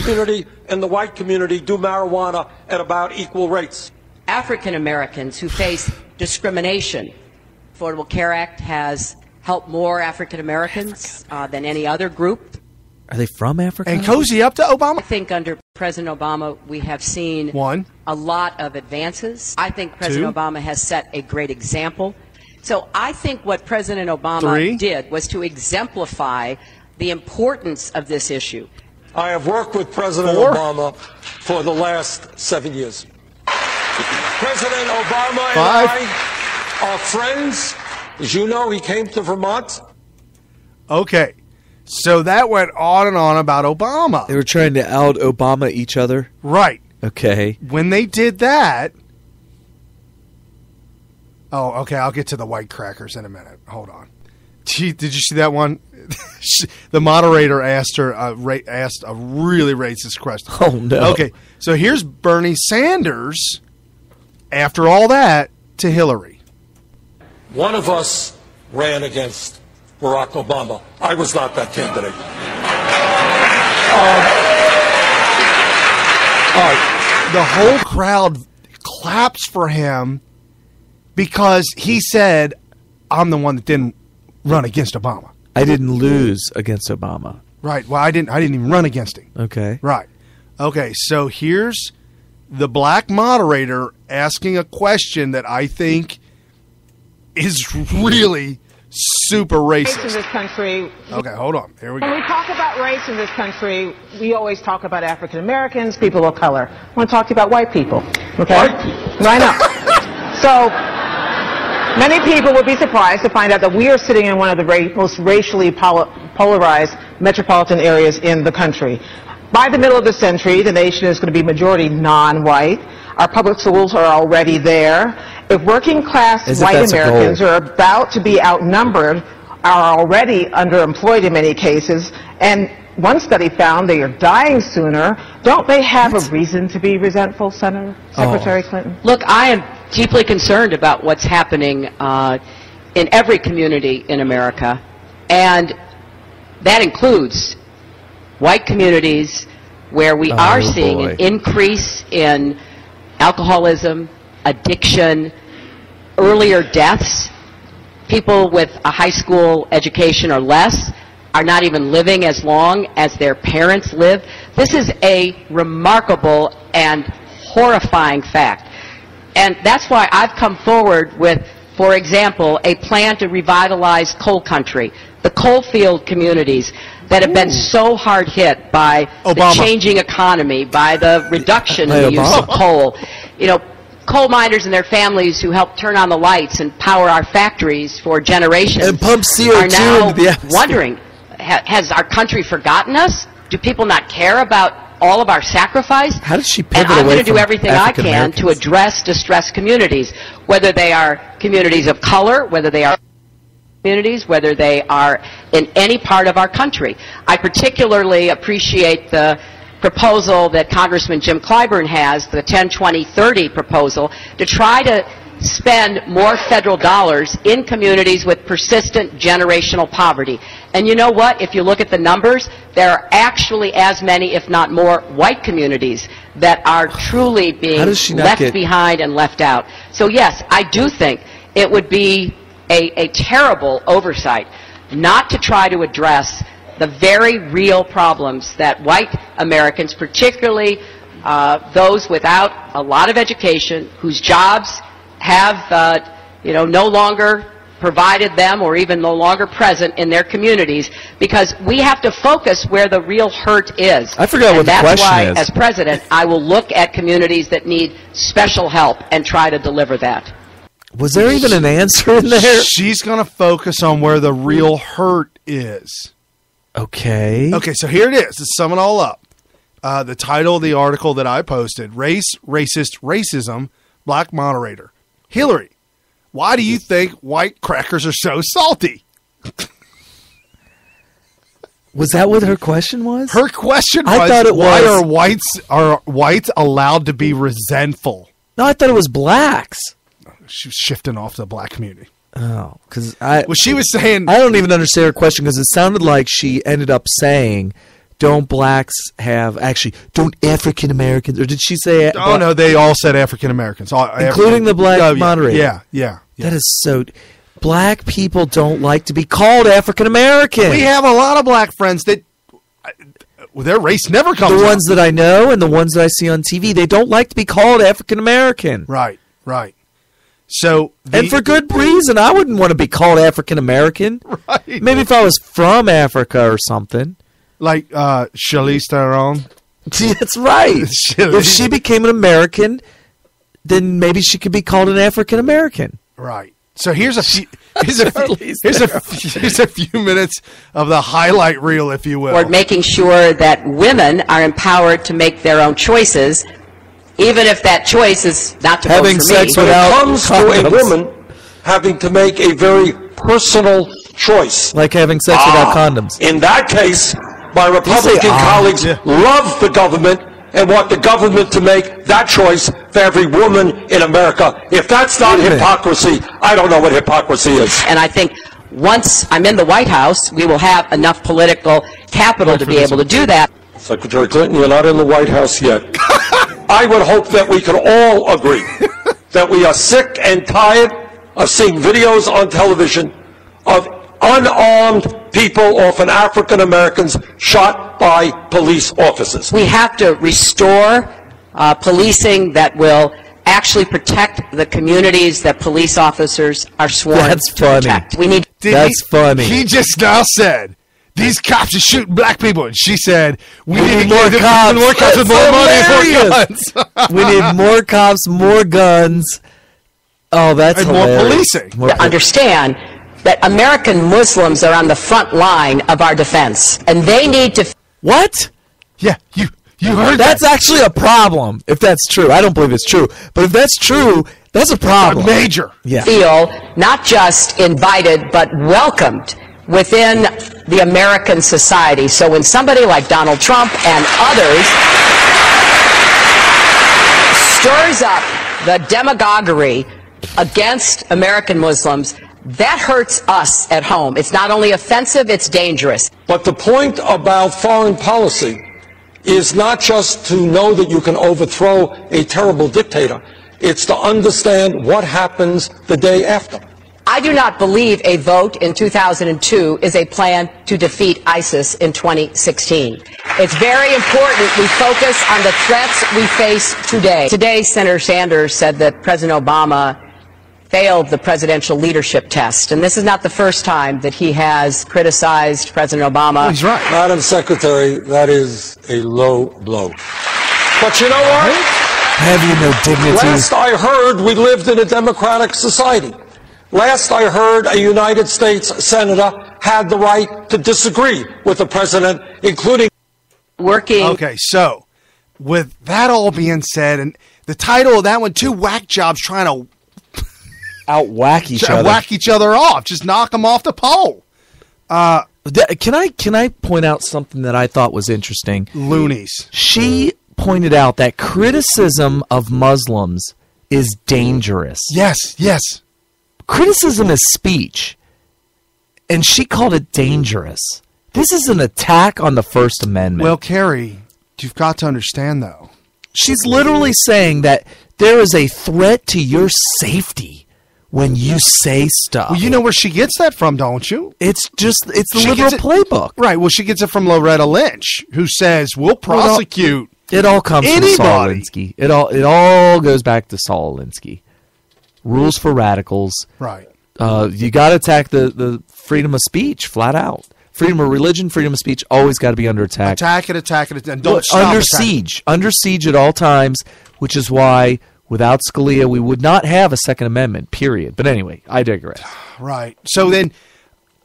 community and the white community do marijuana at about equal rates. African Americans who face discrimination. Affordable Care Act has helped more African Americans than any other group. Are they from Africa? And cozy up to Obama? I think under President Obama we have seen a lot of advances. I think President Obama has set a great example. So I think what President Obama did was to exemplify the importance of this issue. I have worked with President Obama for the last 7 years. President Obama and I are friends. As you know, he came to Vermont. Okay. So that went on and on about Obama. They were trying to out-Obama each other? Right. Okay. When they did that... Oh, okay, I'll get to the white crackers in a minute. Hold on. Did you see that one? The moderator asked her asked a really racist question. Oh, no. Okay, so here's Bernie Sanders, after all that, to Hillary. One of us ran against Barack Obama. I was not that candidate. The whole crowd claps for him because he said, I'm the one that didn't run against Obama. I didn't lose against Obama. Right. Well, I didn't even run against him. Okay. Right. Okay, so here's the black moderator asking a question that I think is really super racist. Race in this country. Okay, hold on. Here we go. When we talk about race in this country, we always talk about African Americans, people of color. I want to talk to you about white people. Okay? Right now. So many people would be surprised to find out that we are sitting in one of the most racially polarized metropolitan areas in the country. By the middle of the century, the nation is going to be majority non-white. Our public schools are already there. If working class white Americans are about to be outnumbered, are already underemployed in many cases, and one study found they are dying sooner, don't they have a reason to be resentful, Secretary Clinton? Look, I am deeply concerned about what's happening in every community in America, and that includes white communities where we are seeing an increase in alcoholism, addiction, earlier deaths. People with a high school education or less are not even living as long as their parents live. This is a remarkable and horrifying fact. And that's why I've come forward with, for example, a plan to revitalize coal country, the coal field communities that have been so hard hit by the changing economy, by the reduction in the use of coal. You know, coal miners and their families who help turn on the lights and power our factories for generations and pump CO2 are now into the atmosphere. wondering, has our country forgotten us? Do people not care about all of our sacrifice? How did she pivot away from away I'm going to do from everything I can to address distressed communities, whether they are communities of color, whether they are communities, whether they are in any part of our country. I particularly appreciate the proposal that Congressman Jim Clyburn has, the 10-20-30 proposal, to try to spend more federal dollars in communities with persistent generational poverty. And you know what? If you look at the numbers, there are actually as many, if not more, white communities that are truly being left behind and left out. So yes, I do think it would be a terrible oversight not to try to address the very real problems that white Americans, particularly those without a lot of education, whose jobs have no longer provided them or even no longer present in their communities, because we have to focus where the real hurt is. I forgot what the question is. That's why, as president, I will look at communities that need special help and try to deliver that. Was there even an answer in there? She's going to focus on where the real hurt is. Okay. Okay, so here it is. To sum it all up. The title of the article that I posted, Race, Racist, Racism, Black Moderator. Hillary, why do you think white crackers are so salty? Was that what her question was? Her question was, I thought it why was, are whites allowed to be resentful? No, I thought it was blacks. She was shifting off the black community. Oh, because she was saying, I don't even understand her question because it sounded like she ended up saying don't blacks have, actually, don't African Americans, or did she say? Oh, no, they all said African Americans. Including the black moderator. Yeah. That is so, black people don't like to be called African American. We have a lot of black friends that their race never comes up. The ones that I know and the ones that I see on TV, they don't like to be called African American. Right. So, and for good reason. I wouldn't want to be called African American. Right. Maybe if I was from Africa or something. Like Charlize Theron. That's right. If she became an American, then maybe she could be called an African American. Right. So here's a few minutes of the highlight reel, if you will. Or making sure that women are empowered to make their own choices, even if that choice is not to vote for me. When it comes to a woman having to make a very personal choice. Like having sex without condoms. In that case, my Republican colleagues love the government and want the government to make that choice for every woman in America. If that's not hypocrisy, I don't know what hypocrisy is. And I think once I'm in the White House, we will have enough political capital to be able to do that. Secretary Clinton, you're not in the White House yet. I would hope that we could all agree that we are sick and tired of seeing videos on television of unarmed people, often African Americans, shot by police officers. We have to restore policing that will actually protect the communities that police officers are sworn to protect. We need. That's funny. He just now said, these cops are shooting black people. And she said, we need more cops. More cops with more money and more guns. We need more cops, more guns. Oh, that's and hilarious. more policing. To understand that American Muslims are on the front line of our defense, and they need to. What? Yeah, you heard That's that. actually a problem, if that's true. I don't believe it's true. But if that's true, that's a problem. Major. Yeah. Feel not just invited, but welcomed within the American society. So when somebody like Donald Trump and others stirs up the demagoguery against American Muslims, that hurts us at home. It's not only offensive, it's dangerous. But the point about foreign policy is not just to know that you can overthrow a terrible dictator. It's to understand what happens the day after. I do not believe a vote in 2002 is a plan to defeat ISIS in 2016. It's very important we focus on the threats we face today. Today, Senator Sanders said that President Obama failed the presidential leadership test. And this is not the first time that he has criticized President Obama. He's right. Madam Secretary, that is a low blow. But you know what? Have you no dignity? Last I heard, we lived in a democratic society. Last I heard, a United States senator had the right to disagree with the president, including working. Okay, so with that all being said, and the title of that one, two whack jobs trying to Out-whack each other. whack each other off, just knock them off the pole. Can I point out something that I thought was interesting? Loonies. She pointed out that criticism of Muslims is dangerous. Yes. Criticism is speech, and she called it dangerous. This is an attack on the First Amendment. Well, Carrie, you've got to understand, though. She's literally saying that there is a threat to your safety when you say stuff. Well, you know where she gets that from, don't you? It's the She liberal gets it- playbook. Right, well, she gets it from Loretta Lynch, who says, we'll prosecute It all comes from Saul anybody. Alinsky. It all goes back to Saul Alinsky. Rules for radicals. Right. You got to attack the freedom of speech, flat out. Freedom of religion, freedom of speech, always got to be under attack. Attack it, and don't stop Under attacking. siege. Under siege at all times, which is why, without Scalia, we would not have a Second Amendment, period. But anyway, I digress. Right. So then,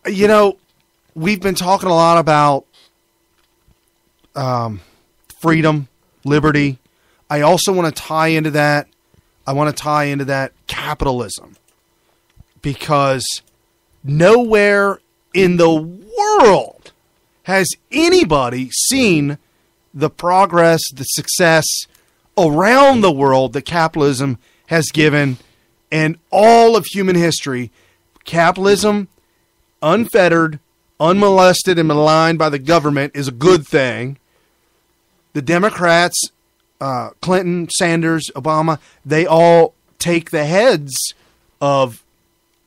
we've been talking a lot about freedom, liberty. I also want to tie into that. Capitalism. Because nowhere in the world has anybody seen the progress, the success around the world that capitalism has given in all of human history. Capitalism, unfettered, unmolested and maligned by the government is a good thing. The Democrats, Clinton, Sanders, Obama, they all take the heads of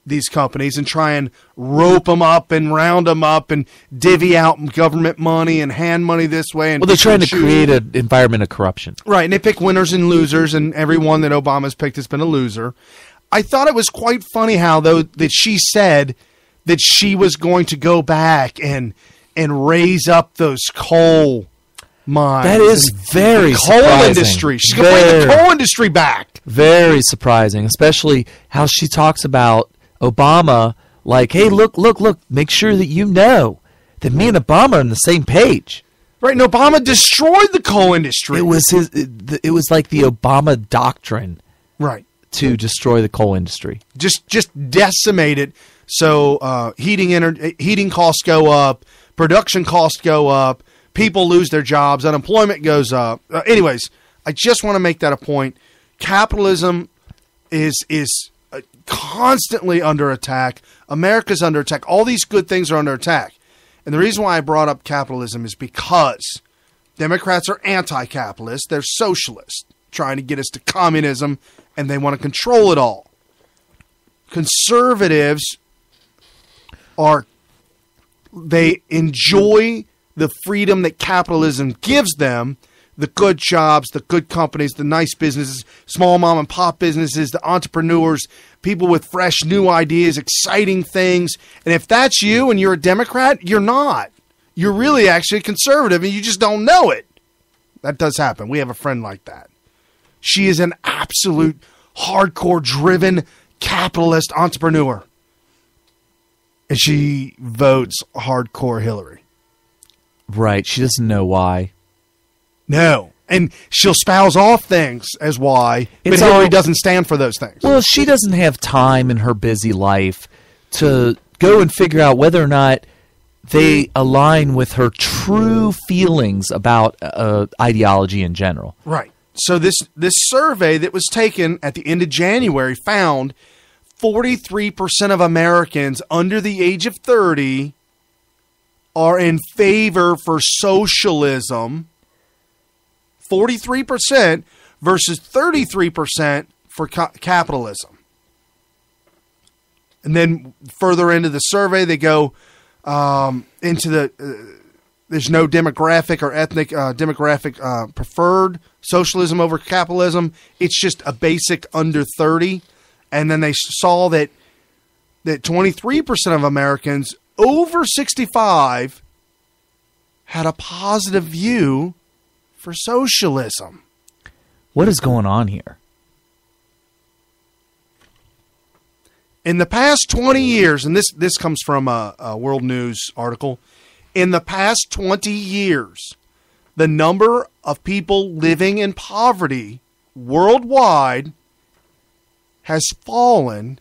these companies and try and rope them up and round them up and divvy out government money and hand money this way. And well, they're trying to create an environment of corruption. Right, and they pick winners and losers, and everyone that Obama's picked has been a loser. I thought it was quite funny how, though, that she said that she was going to go back and raise up those coal mines. That is very surprising. Coal industry. She's going to bring the coal industry back. Very surprising, especially how she talks about Obama, like, hey, look, make sure that you know that me and Obama are on the same page. Right, and Obama destroyed the coal industry. It was it was like the Obama doctrine, right, to destroy the coal industry. Just decimate it. So heating costs go up, production costs go up, people lose their jobs, unemployment goes up. Anyways, I just want to make that a point. Capitalism is constantly under attack. America's under attack. All these good things are under attack. And the reason why I brought up capitalism is because Democrats are anti-capitalist. They're socialists, trying to get us to communism, and they want to control it all. Conservatives they enjoy the freedom that capitalism gives them, the good jobs, the good companies, the nice businesses, small mom and pop businesses, the entrepreneurs, people with fresh new ideas, exciting things. And if that's you and you're a Democrat, you're not. You're really actually conservative and you just don't know it. That does happen. We have a friend like that. She is an absolute hardcore driven capitalist entrepreneur. And she votes hardcore Hillary. Right. She doesn't know why. No. And she'll spouse off things as why, but Hillary doesn't stand for those things. Well, she doesn't have time in her busy life to go and figure out whether or not they align with her true feelings about ideology in general. Right. So this survey that was taken at the end of January found 43% of Americans under the age of 30 are in favor for socialism. 43% versus 33% for capitalism. And then further into the survey, they go into there's no demographic or ethnic demographic preferred socialism over capitalism. It's just a basic under 30. And then they saw that 23% of Americans over 65 had a positive view for socialism. What is going on here? In the past 20 years, and this comes from a World News article, in the past 20 years, the number of people living in poverty worldwide has fallen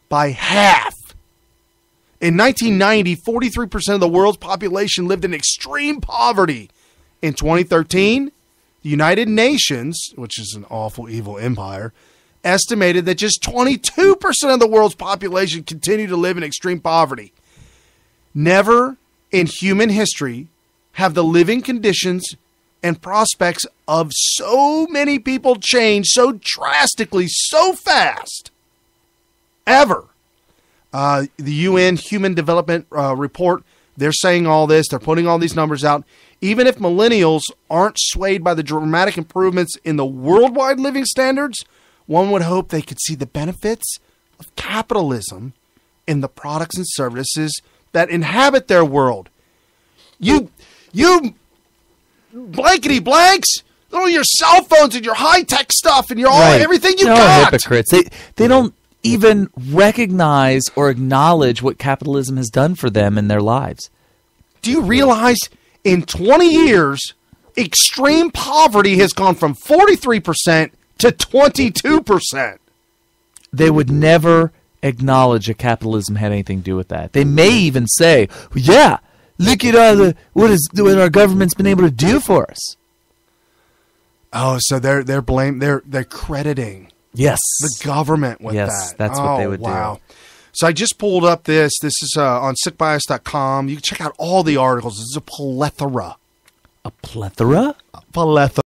by half. In 1990, 43% of the world's population lived in extreme poverty. In 2013, the United Nations, which is an awful, evil empire, estimated that just 22% of the world's population continue to live in extreme poverty. Never in human history have the living conditions and prospects of so many people changed so drastically, so fast, ever. The UN Human Development Report, they're saying all this. They're putting all these numbers out. Even if millennials aren't swayed by the dramatic improvements in the worldwide living standards, one would hope they could see the benefits of capitalism in the products and services that inhabit their world. You blankety blanks, all your cell phones and your high-tech stuff and your everything you got. Hypocrites. They don't even recognize or acknowledge what capitalism has done for them in their lives. Do you realize in 20 years, extreme poverty has gone from 43% to 22%? They would never acknowledge that capitalism had anything to do with that. They may even say, yeah, look at what our government's been able to do for us. Oh, so they're crediting the government with that. Yes, that's what they would do. So I just pulled up this. This is on sickbias.com. You can check out all the articles. This is a plethora. A plethora? A plethora.